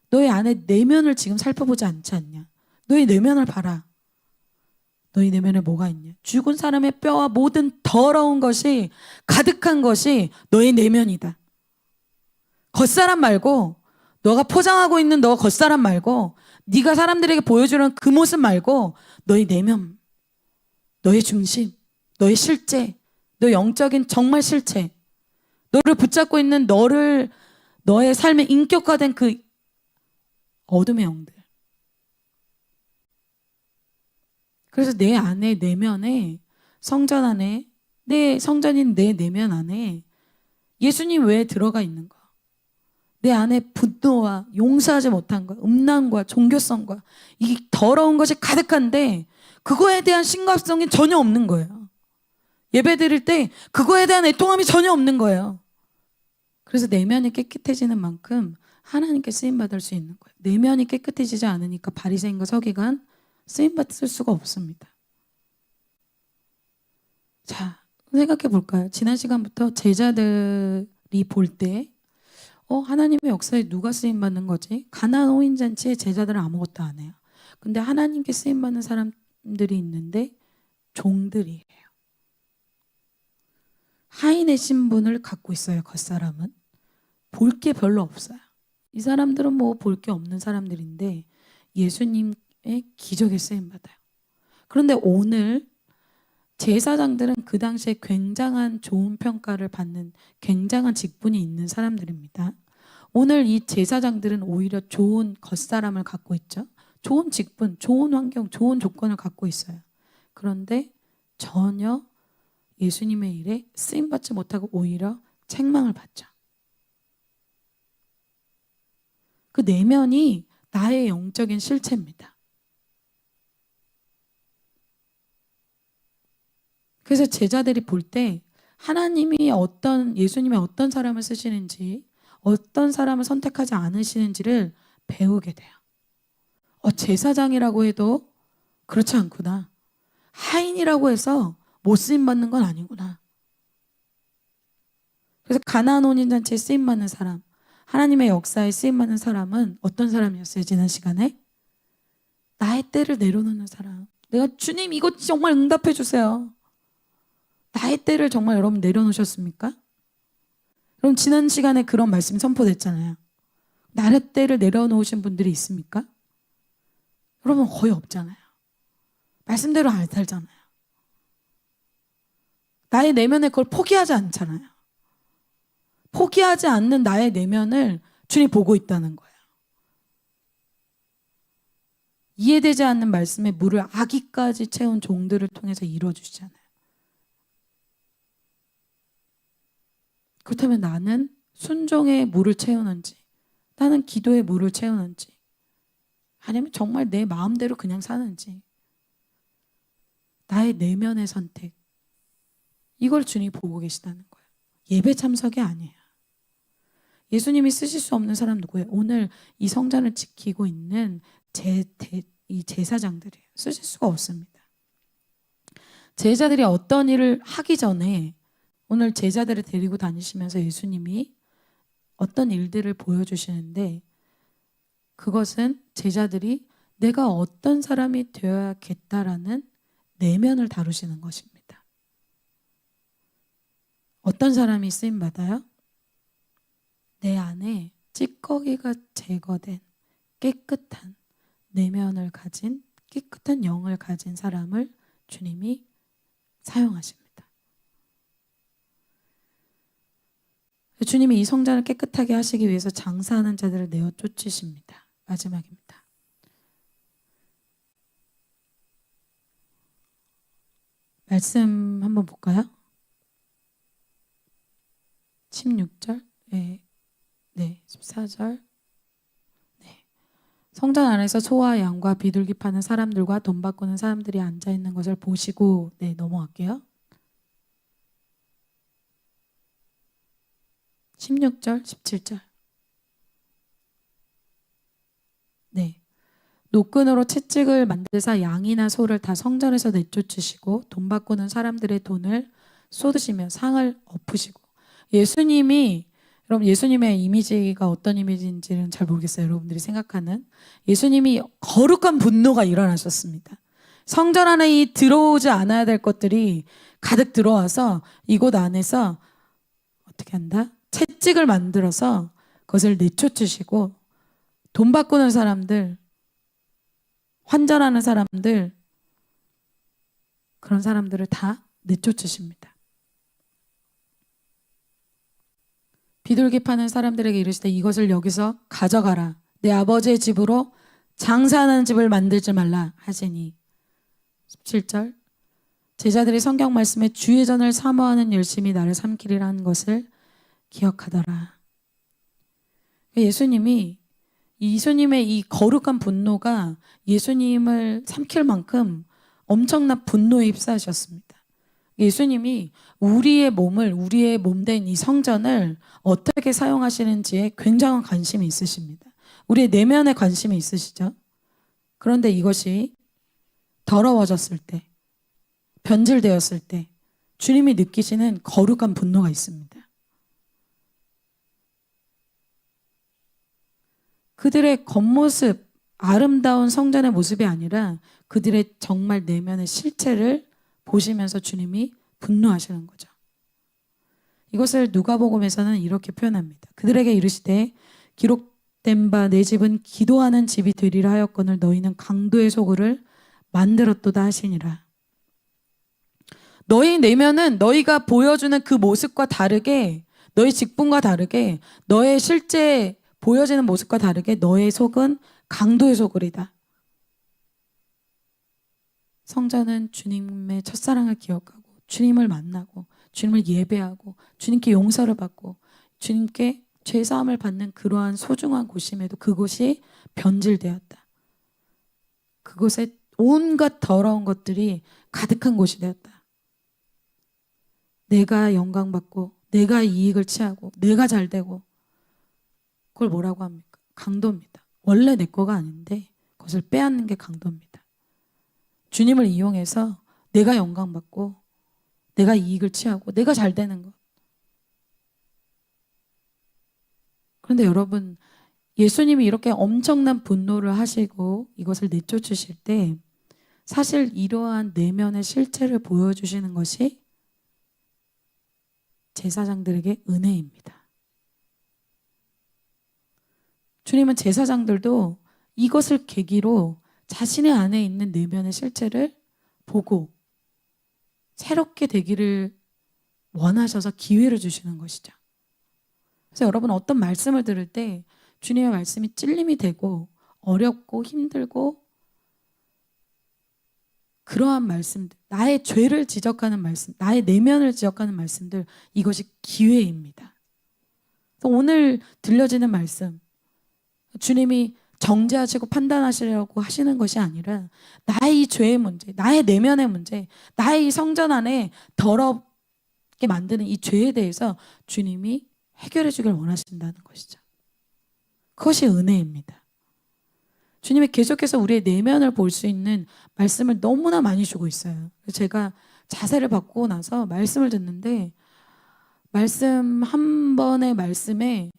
너의 안의 내면을 지금 살펴보지 않지 않냐. 너의 내면을 봐라. 너희 내면에 뭐가 있냐. 죽은 사람의 뼈와 모든 더러운 것이 가득한 것이 너의 내면이다. 겉사람 말고, 너가 포장하고 있는 너 겉사람 말고, 네가 사람들에게 보여주는 그 모습 말고 너의 내면, 너의 중심, 너의 실제, 너 영적인 정말 실체, 너를 붙잡고 있는 너의 삶에 인격화된 그 어둠의 영들. 그래서 내 안에, 내면에, 성전 안에, 내 성전인 내 내면 안에 예수님 왜 들어가 있는가? 내 안에 분노와 용서하지 못한 것, 음란과 종교성과 이 더러운 것이 가득한데 그거에 대한 심각성이 전혀 없는 거예요. 예배 드릴 때 그거에 대한 애통함이 전혀 없는 거예요. 그래서 내면이 깨끗해지는 만큼 하나님께 쓰임받을 수 있는 거예요. 내면이 깨끗해지지 않으니까 바리새인과 서기관 쓰임받을 수가 없습니다. 자, 생각해 볼까요? 지난 시간부터 제자들이 볼 때 하나님의 역사에 누가 쓰임받는 거지? 가나안 호인잔치에 제자들은 아무것도 안 해요. 근데 하나님께 쓰임받는 사람들이 있는데 종들이에요. 하인의 신분을 갖고 있어요. 겉사람은. 볼 게 별로 없어요. 이 사람들은 볼 게 없는 사람들인데 예수님의 기적에 쓰임받아요. 그런데 오늘 제사장들은 그 당시에 굉장한 좋은 평가를 받는 굉장한 직분이 있는 사람들입니다. 오늘 이 제사장들은 오히려 좋은 겉사람을 갖고 있죠. 좋은 직분, 좋은 환경, 좋은 조건을 갖고 있어요. 그런데 전혀 예수님의 일에 쓰임받지 못하고 오히려 책망을 받죠. 그 내면이 나의 영적인 실체입니다. 그래서 제자들이 볼 때 예수님이 어떤 사람을 쓰시는지, 어떤 사람을 선택하지 않으시는지를 배우게 돼요. 제사장이라고 해도 그렇지 않구나. 하인이라고 해서 못 쓰임 받는 건 아니구나. 그래서 가나안 혼인잔치에 쓰임 받는 사람, 하나님의 역사에 쓰임 받는 사람은 어떤 사람이었어요? 지난 시간에 나의 때를 내려놓는 사람. 내가 주님 이거 정말 응답해 주세요. 나의 때를 정말 여러분 내려놓으셨습니까? 그럼 지난 시간에 그런 말씀 선포됐잖아요. 나의 때를 내려놓으신 분들이 있습니까? 여러분 거의 없잖아요. 말씀대로 안 살잖아요. 나의 내면에 그걸 포기하지 않잖아요. 포기하지 않는 나의 내면을 주님 보고 있다는 거예요. 이해되지 않는 말씀에 물을 아기까지 채운 종들을 통해서 이루어주시잖아요. 그렇다면 나는 순종의 물을 채우는지, 나는 기도의 물을 채우는지, 아니면 정말 내 마음대로 그냥 사는지, 나의 내면의 선택, 이걸 주님이 보고 계시다는 거예요. 예배 참석이 아니에요. 예수님이 쓰실 수 없는 사람 누구예요? 오늘 이 성전을 지키고 있는 이 제사장들이에요. 쓰실 수가 없습니다. 제자들이 어떤 일을 하기 전에 오늘 제자들을 데리고 다니시면서 예수님이 어떤 일들을 보여주시는데, 그것은 제자들이 내가 어떤 사람이 되어야겠다라는 내면을 다루시는 것입니다. 어떤 사람이 쓰임받아요? 내 안에 찌꺼기가 제거된 깨끗한 내면을 가진, 깨끗한 영을 가진 사람을 주님이 사용하십니다. 주님이 이 성전을 깨끗하게 하시기 위해서 장사하는 자들을 내어 쫓으십니다. 마지막입니다. 말씀 한번 볼까요? 16절, 네, 14절. 네. 성전 안에서 소와 양과 비둘기 파는 사람들과 돈 바꾸는 사람들이 앉아 있는 것을 보시고, 네, 넘어갈게요. 16절, 17절. 네. 노끈으로 채찍을 만드사 양이나 소를 다 성전에서 내쫓으시고 돈 바꾸는 사람들의 돈을 쏟으시며 상을 엎으시고. 여러분 예수님의 이미지가 어떤 이미지인지는 잘 모르겠어요. 여러분들이 생각하는 예수님이 거룩한 분노가 일어나셨습니다. 성전 안에 이 들어오지 않아야 될 것들이 가득 들어와서 이곳 안에서 어떻게 한다? 채찍을 만들어서 그것을 내쫓으시고 돈 바꾸는 사람들, 환전하는 사람들, 그런 사람들을 다 내쫓으십니다. 비둘기 파는 사람들에게 이르시되 이것을 여기서 가져가라. 내 아버지의 집으로 장사하는 집을 만들지 말라 하시니. 17절. 제자들이 성경 말씀에 주의 전을 사모하는 열심히 나를 삼키리라는 것을 기억하더라. 예수님의 이 거룩한 분노가 예수님을 삼킬 만큼 엄청난 분노에 휩싸이셨습니다. 예수님이 우리의 몸된 이 성전을 어떻게 사용하시는지에 굉장한 관심이 있으십니다. 우리의 내면에 관심이 있으시죠? 그런데 이것이 더러워졌을 때, 변질되었을 때 주님이 느끼시는 거룩한 분노가 있습니다. 그들의 겉모습, 아름다운 성전의 모습이 아니라 그들의 정말 내면의 실체를 보시면서 주님이 분노하시는 거죠. 이것을 누가복음에서는 이렇게 표현합니다. 그들에게 이르시되 기록된 바 내 집은 기도하는 집이 되리라 하였거늘 너희는 강도의 소굴을 만들었도다 하시니라. 너희 내면은 너희가 보여주는 그 모습과 다르게, 너희 직분과 다르게, 너의 실제 보여지는 모습과 다르게 너의 속은 강도의 소굴이다. 성전은 주님의 첫사랑을 기억하고 주님을 만나고 주님을 예배하고 주님께 용서를 받고 주님께 죄사함을 받는 그러한 소중한 곳임에도 그곳이 변질되었다. 그곳에 온갖 더러운 것들이 가득한 곳이 되었다. 내가 영광받고 내가 이익을 취하고 내가 잘되고, 그걸 뭐라고 합니까? 강도입니다. 원래 내 거가 아닌데 그것을 빼앗는 게 강도입니다. 주님을 이용해서 내가 영광받고 내가 이익을 취하고 내가 잘 되는 것. 그런데 여러분, 예수님이 이렇게 엄청난 분노를 하시고 이것을 내쫓으실 때 사실 이러한 내면의 실체를 보여주시는 것이 제사장들에게 은혜입니다. 주님은 제사장들도 이것을 계기로 자신의 안에 있는 내면의 실체를 보고 새롭게 되기를 원하셔서 기회를 주시는 것이죠. 그래서 여러분, 어떤 말씀을 들을 때 주님의 말씀이 찔림이 되고 어렵고 힘들고 그러한 말씀들, 나의 죄를 지적하는 말씀, 나의 내면을 지적하는 말씀들, 이것이 기회입니다. 그래서 오늘 들려지는 말씀, 주님이 정죄하시고 판단하시려고 하시는 것이 아니라 나의 이 죄의 문제, 나의 내면의 문제, 나의 이 성전 안에 더럽게 만드는 이 죄에 대해서 주님이 해결해 주길 원하신다는 것이죠. 그것이 은혜입니다. 주님이 계속해서 우리의 내면을 볼 수 있는 말씀을 너무나 많이 주고 있어요. 제가 자세를 바꾸고 나서 말씀을 듣는데 말씀 한 번의 말씀에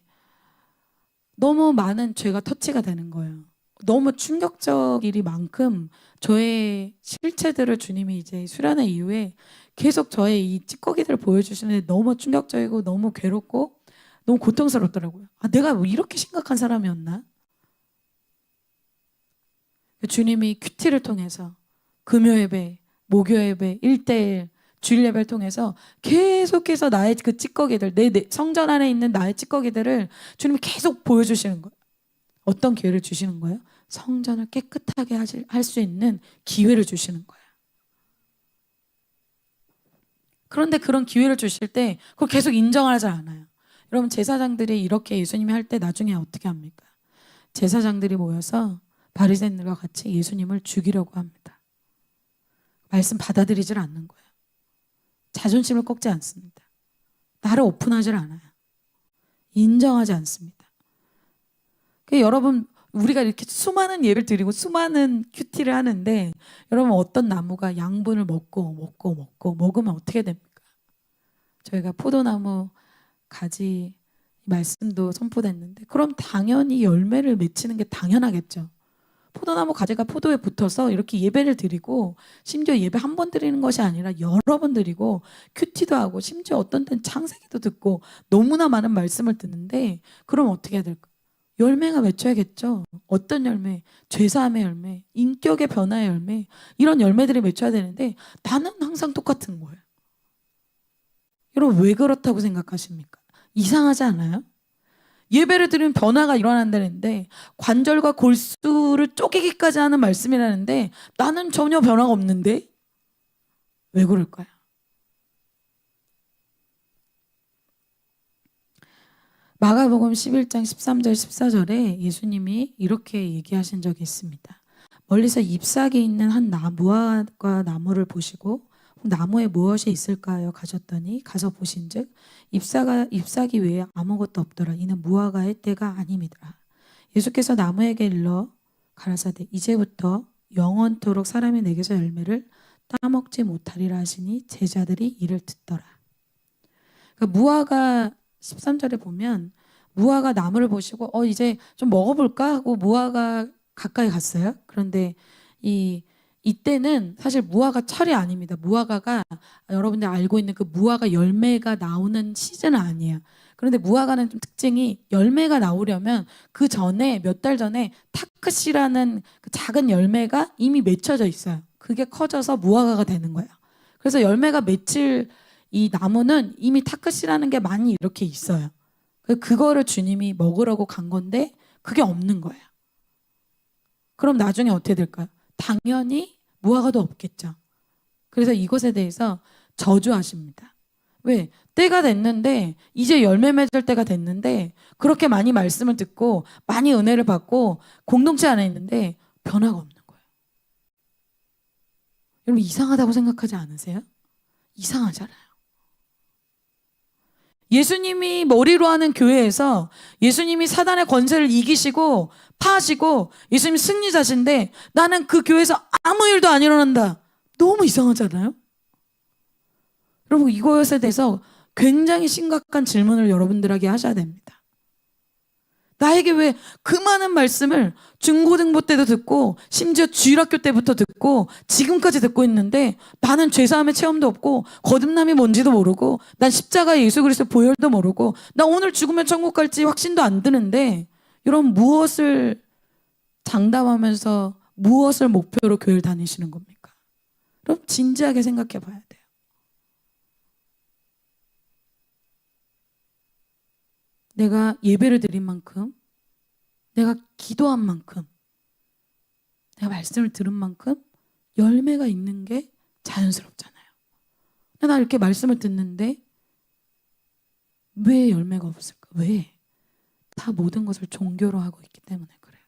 너무 많은 죄가 터치가 되는 거예요. 너무 충격적일 만큼 저의 실체들을 주님이 이제 수련회 이후에 계속 저의 이 찌꺼기들을 보여주시는데 너무 충격적이고 너무 괴롭고 너무 고통스럽더라고요. 아, 내가 뭐 이렇게 심각한 사람이었나? 주님이 큐티를 통해서 금요 예배, 목요 예배, 1대1 주일 예배를 통해서 계속해서 나의 그 찌꺼기들, 내 성전 안에 있는 나의 찌꺼기들을 주님이 계속 보여주시는 거예요. 어떤 기회를 주시는 거예요? 성전을 깨끗하게 할 수 있는 기회를 주시는 거예요. 그런데 그런 기회를 주실 때 그걸 계속 인정하지 않아요. 여러분, 제사장들이 이렇게 예수님이 할 때 나중에 어떻게 합니까? 제사장들이 모여서 바리새인들과 같이 예수님을 죽이려고 합니다. 말씀 받아들이질 않는 거예요. 자존심을 꺾지 않습니다. 나를 오픈하질 않아요. 인정하지 않습니다. 여러분, 우리가 이렇게 수많은 예를 드리고 수많은 큐티를 하는데 여러분, 어떤 나무가 양분을 먹으면 어떻게 됩니까? 저희가 포도나무 가지 말씀도 선포됐는데 그럼 당연히 열매를 맺히는 게 당연하겠죠. 포도나무 가지가 포도에 붙어서 이렇게 예배를 드리고 심지어 예배 한 번 드리는 것이 아니라 여러 번 드리고 큐티도 하고 심지어 어떤 때는 창세기도 듣고 너무나 많은 말씀을 듣는데 그럼 어떻게 해야 될까? 열매가 맺혀야겠죠. 어떤 열매? 죄사함의 열매, 인격의 변화의 열매, 이런 열매들이 맺혀야 되는데 나는 항상 똑같은 거예요. 여러분, 왜 그렇다고 생각하십니까? 이상하지 않아요? 예배를 드리면 변화가 일어난다는데 관절과 골수를 쪼개기까지 하는 말씀이라는데 나는 전혀 변화가 없는데 왜 그럴까요? 마가복음 11장 13절 14절에 예수님이 이렇게 얘기하신 적이 있습니다. 멀리서 잎사귀 있는 한 무화과 나무를 보시고 나무에 무엇이 있을까요? 가셨더니 가서 보신즉 잎사귀 외에 아무것도 없더라. 이는 무화과의 때가 아님이더라. 예수께서 나무에게 일러 가라사대 이제부터 영원토록 사람이 내게서 열매를 따먹지 못하리라 하시니 제자들이 이를 듣더라. 그러니까 무화과 13절에 보면 무화과 나무를 보시고 이제 좀 먹어볼까 하고 무화과 가까이 갔어요. 그런데 이때는 사실 무화과 철이 아닙니다. 무화과가 여러분들 알고 있는 그 무화과 열매가 나오는 시즌은 아니에요. 그런데 무화과는 좀 특징이 열매가 나오려면 그 전에 몇 달 전에 타크시라는 그 작은 열매가 이미 맺혀져 있어요. 그게 커져서 무화과가 되는 거예요. 그래서 열매가 맺힐 이 나무는 이미 타크시라는 게 많이 이렇게 있어요. 그거를 주님이 먹으려고 간 건데 그게 없는 거예요. 그럼 나중에 어떻게 될까요? 당연히 무화과도 없겠죠. 그래서 이것에 대해서 저주하십니다. 왜? 때가 됐는데 이제 열매 맺을 때가 됐는데 그렇게 많이 말씀을 듣고 많이 은혜를 받고 공동체 안에 있는데 변화가 없는 거예요. 여러분, 이상하다고 생각하지 않으세요? 이상하잖아요. 예수님이 머리로 하는 교회에서 예수님이 사단의 권세를 이기시고 파하시고 예수님이 승리자신데 나는 그 교회에서 아무 일도 안 일어난다. 너무 이상하잖아요? 여러분, 이것에 대해서 굉장히 심각한 질문을 여러분들에게 하셔야 됩니다. 나에게 왜 그 많은 말씀을 중고등부 때도 듣고 심지어 주일학교 때부터 듣고 지금까지 듣고 있는데 나는 죄사함의 체험도 없고 거듭남이 뭔지도 모르고 난 십자가의 예수 그리스도 보혈도 모르고 나 오늘 죽으면 천국 갈지 확신도 안 드는데, 여러분, 무엇을 장담하면서 무엇을 목표로 교회를 다니시는 겁니까? 여러분, 진지하게 생각해 봐야 돼요. 내가 예배를 드린 만큼, 내가 기도한 만큼, 내가 말씀을 들은 만큼 열매가 있는 게 자연스럽잖아요. 나 이렇게 말씀을 듣는데 왜 열매가 없을까? 왜? 다 모든 것을 종교로 하고 있기 때문에 그래요.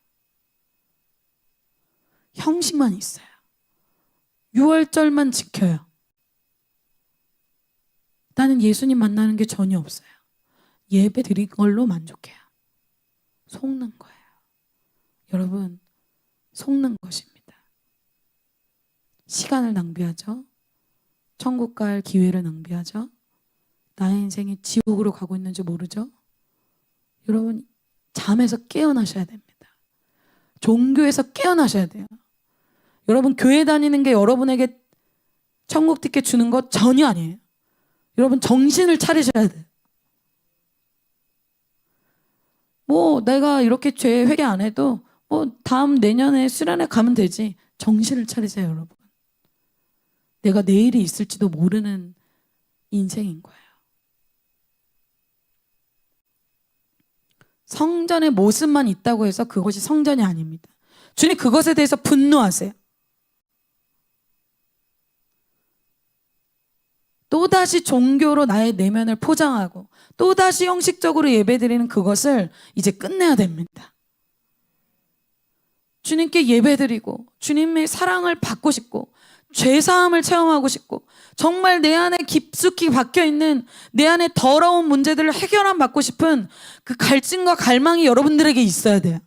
형식만 있어요. 유월절만 지켜요. 나는 예수님 만나는 게 전혀 없어요. 예배 드린 걸로 만족해요. 속는 거예요. 여러분, 속는 것입니다. 시간을 낭비하죠. 천국 갈 기회를 낭비하죠. 나의 인생이 지옥으로 가고 있는지 모르죠. 여러분, 잠에서 깨어나셔야 됩니다. 종교에서 깨어나셔야 돼요. 여러분, 교회 다니는 게 여러분에게 천국 티켓 주는 것 전혀 아니에요. 여러분, 정신을 차리셔야 돼요. 내가 이렇게 죄 회개 안 해도 다음 내년에 수련회 가면 되지. 정신을 차리세요, 여러분. 내가 내일이 있을지도 모르는 인생인 거예요. 성전의 모습만 있다고 해서 그것이 성전이 아닙니다. 주님, 그것에 대해서 분노하세요. 또다시 종교로 나의 내면을 포장하고 또다시 형식적으로 예배드리는 그것을 이제 끝내야 됩니다. 주님께 예배드리고 주님의 사랑을 받고 싶고 죄사함을 체험하고 싶고 정말 내 안에 깊숙이 박혀있는 내 안에 더러운 문제들을 해결함 받고 싶은 그 갈증과 갈망이 여러분들에게 있어야 돼요.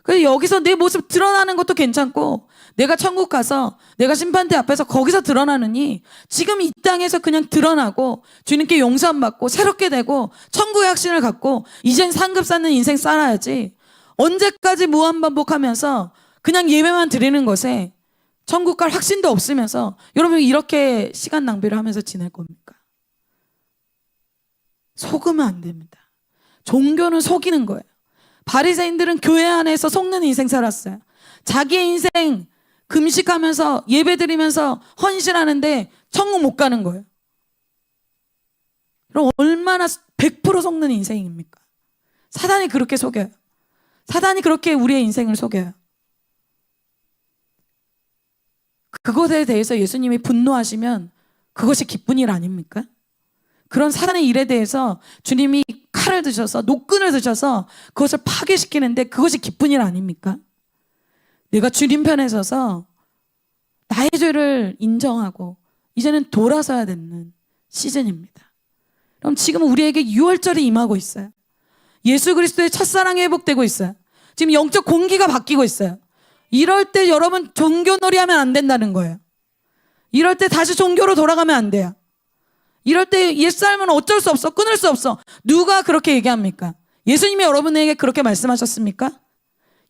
그래서 여기서 내 모습 드러나는 것도 괜찮고 내가 천국 가서 내가 심판대 앞에서 거기서 드러나느니 지금 이 땅에서 그냥 드러나고 주님께 용서함 받고 새롭게 되고 천국의 확신을 갖고 이젠 상급 쌓는 인생 살아야지, 언제까지 무한반복하면서 그냥 예배만 드리는 것에 천국 갈 확신도 없으면서 여러분 이렇게 시간 낭비를 하면서 지낼 겁니까? 속으면 안 됩니다. 종교는 속이는 거예요. 바리새인들은 교회 안에서 속는 인생 살았어요. 자기의 인생 금식하면서 예배드리면서 헌신하는데 천국 못 가는 거예요. 그럼 얼마나 100% 속는 인생입니까? 사단이 그렇게 속여요. 사단이 그렇게 우리의 인생을 속여요. 그것에 대해서 예수님이 분노하시면 그것이 기쁜 일 아닙니까? 그런 사단의 일에 대해서 주님이 칼을 드셔서 노끈을 드셔서 그것을 파괴시키는데 그것이 기쁜 일 아닙니까? 내가 주님 편에 서서 나의 죄를 인정하고 이제는 돌아서야 되는 시즌입니다. 그럼 지금 우리에게 6월절이 임하고 있어요. 예수 그리스도의 첫사랑이 회복되고 있어요. 지금 영적 공기가 바뀌고 있어요. 이럴 때 여러분 종교놀이 하면 안 된다는 거예요. 이럴 때 다시 종교로 돌아가면 안 돼요. 이럴 때 옛삶은 어쩔 수 없어. 끊을 수 없어. 누가 그렇게 얘기합니까? 예수님이 여러분에게 그렇게 말씀하셨습니까?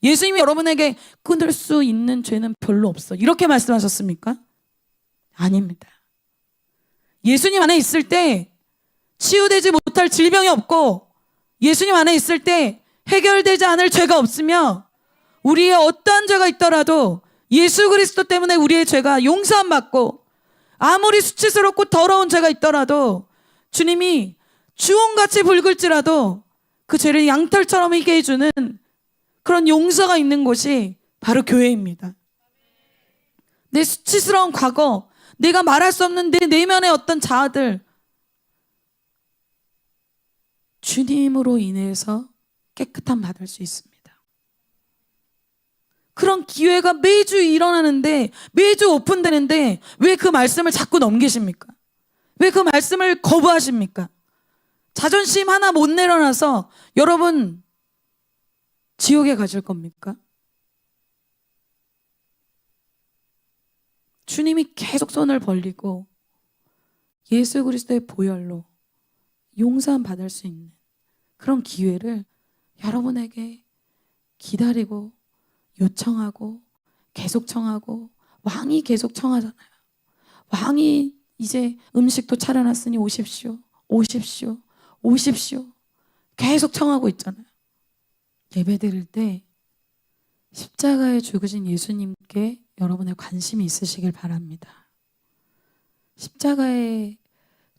예수님이 여러분에게 끊을 수 있는 죄는 별로 없어. 이렇게 말씀하셨습니까? 아닙니다. 예수님 안에 있을 때 치유되지 못할 질병이 없고 예수님 안에 있을 때 해결되지 않을 죄가 없으며 우리의 어떠한 죄가 있더라도 예수 그리스도 때문에 우리의 죄가 용서함 받고 아무리 수치스럽고 더러운 죄가 있더라도 주님이 주홍같이 붉을지라도 그 죄를 양털처럼 희게 해주는 그런 용서가 있는 곳이 바로 교회입니다. 내 수치스러운 과거, 내가 말할 수 없는 내 내면의 어떤 자아들 주님으로 인해서 깨끗함 받을 수 있습니다. 그런 기회가 매주 일어나는데 매주 오픈되는데 왜 그 말씀을 자꾸 넘기십니까? 왜 그 말씀을 거부하십니까? 자존심 하나 못 내려놔서 여러분 지옥에 가실 겁니까? 주님이 계속 손을 벌리고 예수 그리스도의 보혈로 용서함 받을 수 있는 그런 기회를 여러분에게 기다리고 요청하고 계속 청하고, 왕이 계속 청하잖아요. 왕이 이제 음식도 차려놨으니 오십시오, 오십시오, 오십시오 계속 청하고 있잖아요. 예배 드릴 때 십자가에 죽으신 예수님께 여러분의 관심이 있으시길 바랍니다. 십자가에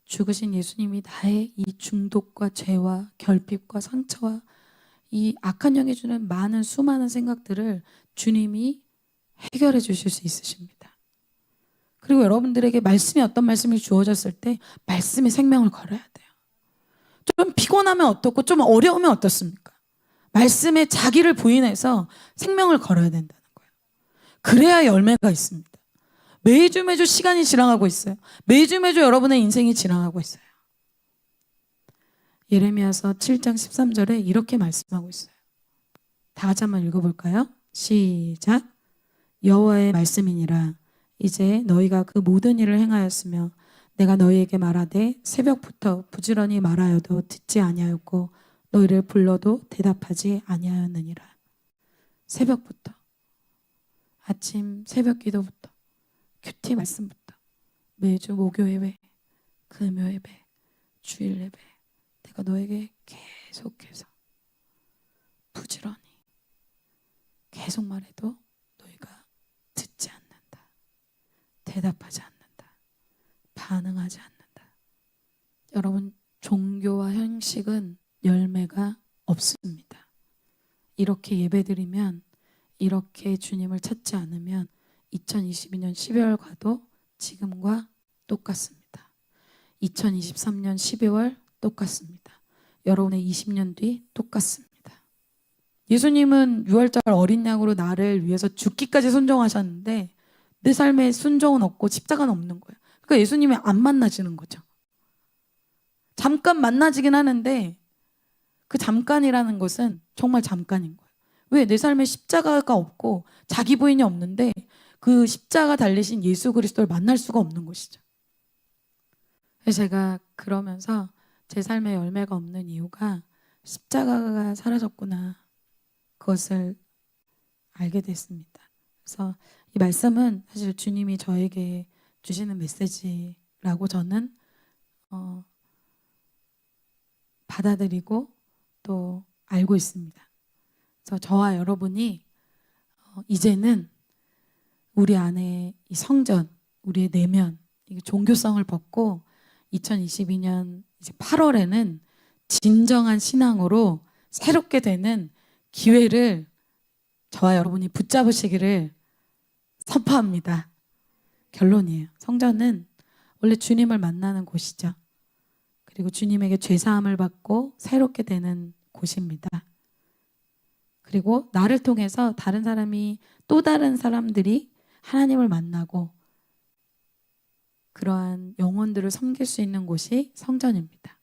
죽으신 예수님이 나의 이 중독과 죄와 결핍과 상처와 이 악한 영이 주는 많은 수많은 생각들을 주님이 해결해 주실 수 있으십니다. 그리고 여러분들에게 말씀이 어떤 말씀이 주어졌을 때 말씀에 생명을 걸어야 돼요. 좀 피곤하면 어떻고 좀 어려우면 어떻습니까? 말씀에 자기를 부인해서 생명을 걸어야 된다는 거예요. 그래야 열매가 있습니다. 매주 시간이 지나가고 있어요. 매주 여러분의 인생이 지나가고 있어요. 예레미야서 7장 13절에 이렇게 말씀하고 있어요. 다 같이 한번 읽어볼까요? 시작. 여호와의 말씀이니라. 이제 너희가 그 모든 일을 행하였으며 내가 너희에게 말하되 새벽부터 부지런히 말하여도 듣지 아니하였고 너희를 불러도 대답하지 아니하였느니라. 새벽부터, 아침 새벽 기도부터, 큐티 말씀부터, 매주 목요 예배, 금요 예배, 주일 예배, 내가 너에게 계속해서 부지런히 계속 말해도 너희가 듣지 않는다, 대답하지 않는다, 반응하지 않는다. 여러분, 종교와 형식은 열매가 없습니다. 이렇게 예배드리면, 이렇게 주님을 찾지 않으면 2022년 12월 가도 지금과 똑같습니다. 2023년 12월 똑같습니다. 여러분의 20년 뒤 똑같습니다. 예수님은 6월절 어린 양으로 나를 위해서 죽기까지 순종하셨는데 내 삶에 순종은 없고 십자가는 없는 거예요. 그러니까 예수님이 안 만나지는 거죠. 잠깐 만나지긴 하는데 그 잠깐이라는 것은 정말 잠깐인 거예요. 왜? 내 삶에 십자가가 없고 자기 부인이 없는데 그 십자가 달리신 예수 그리스도를 만날 수가 없는 것이죠. 그래서 제가 그러면서 제 삶에 열매가 없는 이유가 십자가가 사라졌구나, 그것을 알게 됐습니다. 그래서 이 말씀은 사실 주님이 저에게 주시는 메시지라고 저는 받아들이고 또 알고 있습니다. 그래서 저와 여러분이 이제는 우리 안에 이 성전, 우리의 내면, 이 종교성을 벗고 2022년 이제 8월에는 진정한 신앙으로 새롭게 되는 기회를 저와 여러분이 붙잡으시기를 선포합니다. 결론이에요. 성전은 원래 주님을 만나는 곳이죠. 그리고 주님에게 죄사함을 받고 새롭게 되는 곳입니다. 그리고 나를 통해서 다른 사람이, 또 다른 사람들이 하나님을 만나고 그러한 영혼들을 섬길 수 있는 곳이 성전입니다.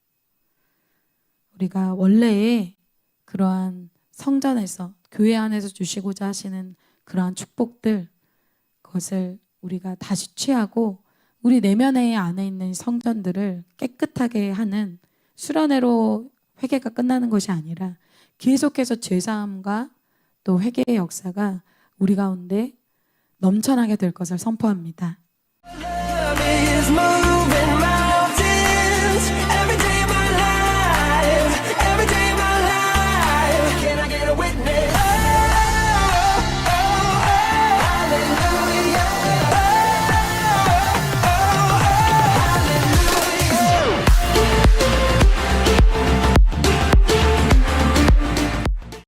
우리가 원래의 그러한 성전에서, 교회 안에서 주시고자 하시는 그러한 축복들, 그것을 우리가 다시 취하고 우리 내면의 안에 있는 성전들을 깨끗하게 하는, 수련회로 회개가 끝나는 것이 아니라 계속해서 죄사함과 또 회개의 역사가 우리 가운데 넘쳐나게 될 것을 선포합니다.